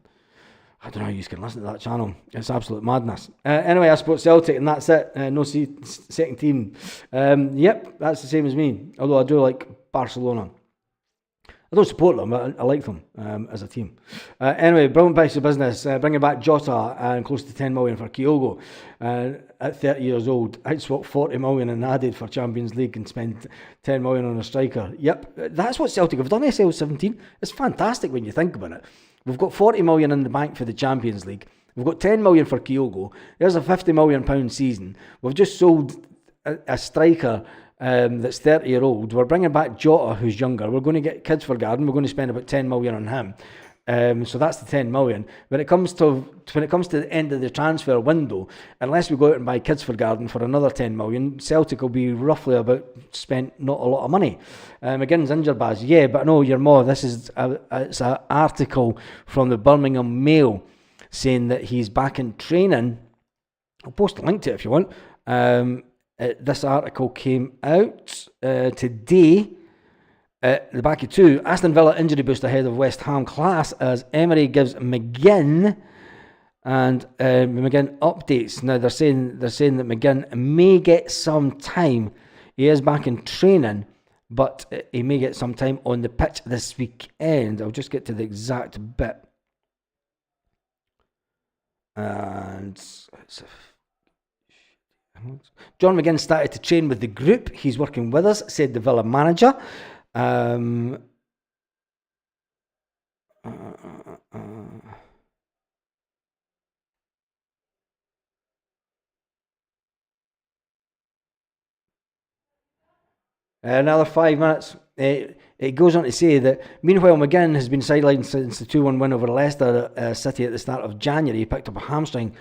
I don't know how you can listen to that channel. It's absolute madness. Anyway, I support Celtic, and that's it. No second team. Yep, that's the same as me. Although I do like Barcelona. I don't support them, but I like them as a team. Anyway, brilliant piece of business. Bringing back Jota and close to 10 million for Kyogo. At 30 years old, I'd swap 40 million and added for Champions League and spend 10 million on a striker. Yep, that's what Celtic have done. SL17. It's fantastic when you think about it. We've got 40 million in the bank for the Champions League. We've got 10 million for Kyogo. There's a £50 million season. We've just sold a striker that's 30-year-old. We're bringing back Jota, who's younger. We're going to get kids for Garden. We're going to spend about 10 million on him. So that's the 10 million. When it comes to the end of the transfer window, unless we go out and buy kids for Garden for another 10 million, Celtic will be roughly about spent not a lot of money. McGinn's injured, Baz. Yeah, but no, you're more. This is it's an article from the Birmingham Mail saying that he's back in training. I'll post a link to it if you want. This article came out today. The back of two, Aston Villa injury boost ahead of West Ham class as Emery gives McGinn and McGinn updates. Now they're saying that McGinn may get some time. He is back in training, but he may get some time on the pitch this weekend. I'll just get to the exact bit. And John McGinn started to train with the group. He's working with us, said the Villa manager. Another 5 minutes. It goes on to say that meanwhile McGinn has been sidelined since the 2-1 win over Leicester City at the start of January. He picked up a hamstring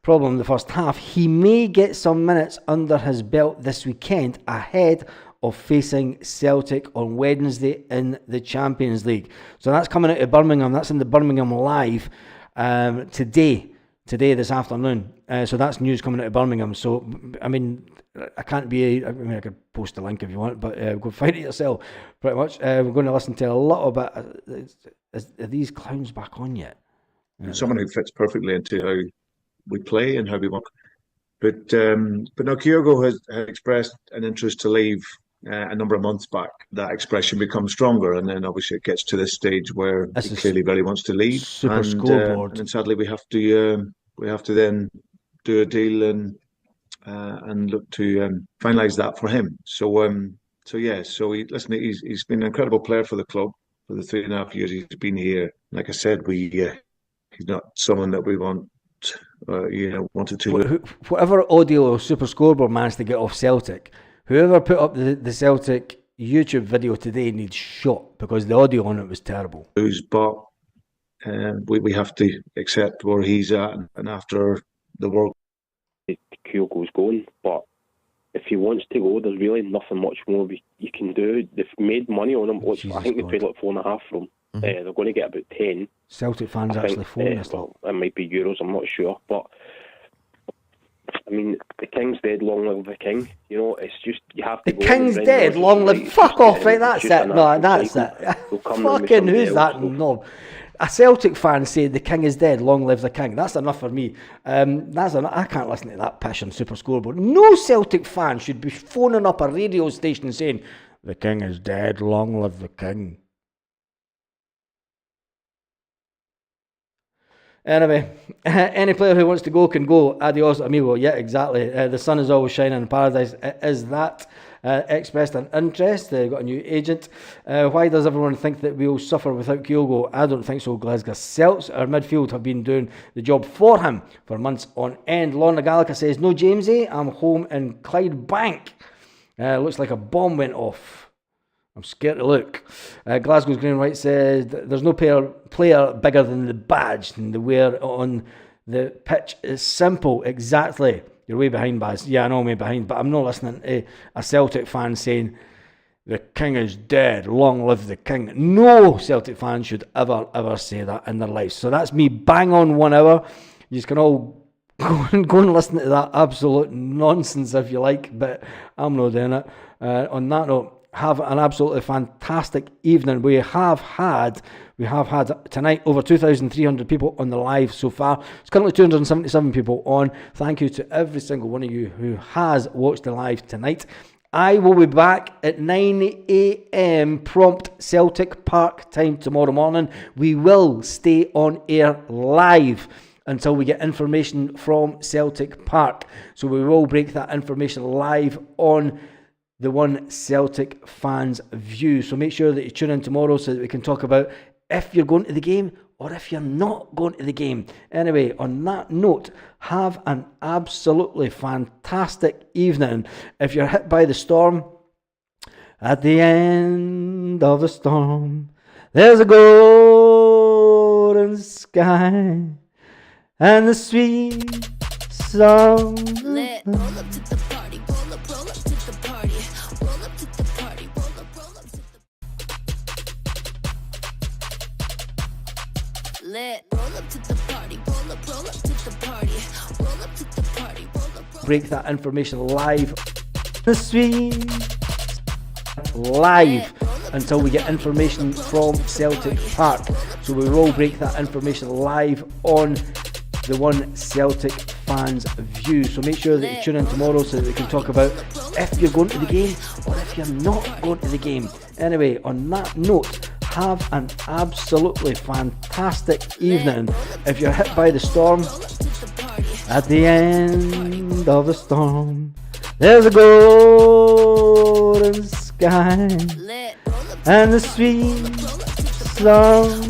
problem in the first half. He may get some minutes under his belt this weekend ahead of facing Celtic on Wednesday in the Champions League. So that's coming out of Birmingham. That's in the Birmingham Live today, this afternoon. So that's news coming out of Birmingham. So, I mean, I could post a link if you want, but go find it yourself, pretty much. We're going to listen to a little bit. Are these clowns back on yet? Someone who fits perfectly into how we play and how we work. But now Kyogo has expressed an interest to leave a number of months back. That expression becomes stronger, and then obviously it gets to this stage where he clearly very wants to leave. Super scoreboard. And sadly, we have to then do a deal and look to finalise that for him. So he's been an incredible player for the club for the 3.5 years he's been here. Like I said, he's not someone that we wanted to. Whatever audio Super Scoreboard managed to get off Celtic, whoever put up the Celtic YouTube video today needs shot because the audio on it was terrible. But we have to accept where he's at, and after the work, Kyogo's going. But if he wants to go, there's really nothing much more you can do. They've made money on him. I think they paid like 4.5 for him. Mm-hmm. They're going to get about 10. Celtic fans actually phone this. Well, it might be euros, I'm not sure, but I mean, the king's dead, long live the king. You know, it's just, you have to the king's dead, long live, fuck off, right, that's it, no, that's it. Fucking who's that knob? A Celtic fan said the king is dead, long live the king. That's enough for me. I can't listen to that pish on Super Scoreboard. No Celtic fan should be phoning up a radio station saying, The king is dead. Long live the king. Anyway, any player who wants to go can go. Adios, amigo. Yeah, exactly. The sun is always shining in paradise. Is that expressed an interest? Got a new agent. Why does everyone think that we'll suffer without Kyogo? I don't think so. Glasgow Celts, our midfield, have been doing the job for him for months on end. Lorna Gallica says, no Jamesy, I'm home in Clydebank. Looks like a bomb went off. I'm scared to look. Glasgow's Green and White says there's no player bigger than the badge and the wear on the pitch is simple. Exactly. You're way behind, Baz. Yeah, I know I'm way behind, but I'm not listening to a Celtic fan saying the king is dead. Long live the king. No Celtic fan should ever say that in their lives. So that's me bang on 1 hour. You can all go and listen to that absolute nonsense if you like, but I'm not doing it. On that note, have an absolutely fantastic evening. We have had tonight over 2,300 people on the live so far. It's currently 277 people on. Thank you to every single one of you who has watched the live tonight. I will be back at 9 a.m. prompt Celtic Park time tomorrow morning. We will stay on air live until we get information from Celtic Park. So we will break that information live on the One Celtic Fans View. So make sure that you tune in tomorrow so that we can talk about if you're going to the game or if you're not going to the game. Anyway, on that note, have an absolutely fantastic evening. If you're hit by the storm, at the end of the storm, there's a golden sky and the sweet song. Lit. Roll up to the party, roll up to the party. Roll up to the party, roll up to the lit. Roll up to the party, roll up to the party. Roll up to the party, roll up. Break that information live. The sweet live until we get information from Celtic Park. So we will break that information live on the One Celtic Fans View. So make sure that you tune in tomorrow so that we can talk about if you're going to the game or if you're not going to the game. Anyway, on that note, have an absolutely fantastic evening. If you're hit by the storm, at the end of the storm, there's a golden sky and the sweet song